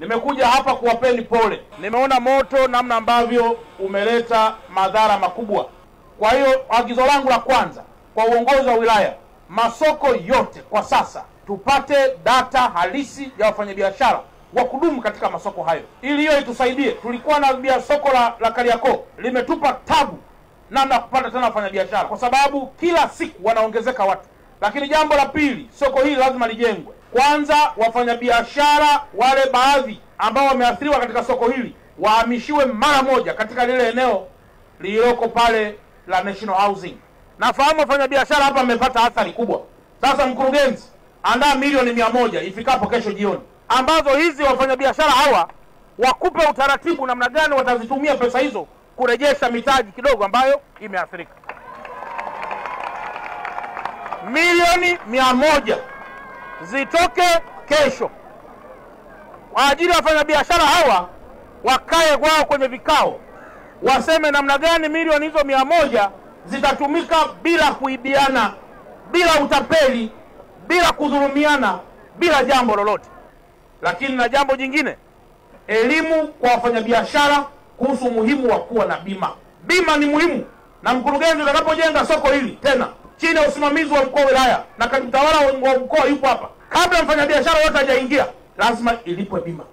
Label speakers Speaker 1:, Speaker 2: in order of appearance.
Speaker 1: Nimekuja hapa kuwapeni pole. Nimeona moto namna ambavyo umeleta madhara makubwa. Kwa hiyo agizo langu la kwanza kwa uongozi wa wilaya, masoko yote kwa sasa tupate data halisi ya wafanyabiashara wa kudumu katika masoko hayo, ili hiyo itusaidie. Tulikuwa na soko la Kariakoo, limetupa tabu namna kupata tena wafanyabiashara kwa sababu kila siku wanaongezeka watu. Lakini jambo la pili, soko hili lazima lijengwe. Kwanza, wafanyabiashara wale baadhi ambao wameathiriwa katika soko hili wahamishiwe mara moja katika lile eneo lililoko pale la National Housing. Nafahamu wafanyabiashara hapa wamepata athari kubwa. Sasa mkurugenzi, andaa milioni 100 ifikapo kesho jioni, ambazo hizi wafanyabiashara hawa wakupe utaratibu namna gani watazitumia pesa hizo kurejesha mitaji kidogo ambayo imeathirika. Milioni 100 zitoke kesho kwa ajili ya wafanyabiashara hawa, wakae wao kwenye vikao, waseme namna gani milioni hizo 100 zitatumika bila kuibiana, bila utapeli, bila kudhulumiana, bila jambo lolote. Lakini na jambo jingine, elimu kwa wafanyabiashara kuhusu umuhimu wa kuwa na bima. Bima ni muhimu, na mkurugenzi, utakapojenga soko hili tena chini ya usimamizi wa mkuu wa wilaya na katibu tawala wa mkoa yupo hapa, kabla mfanyabiashara wote hajaingia lazima ilipwe bima.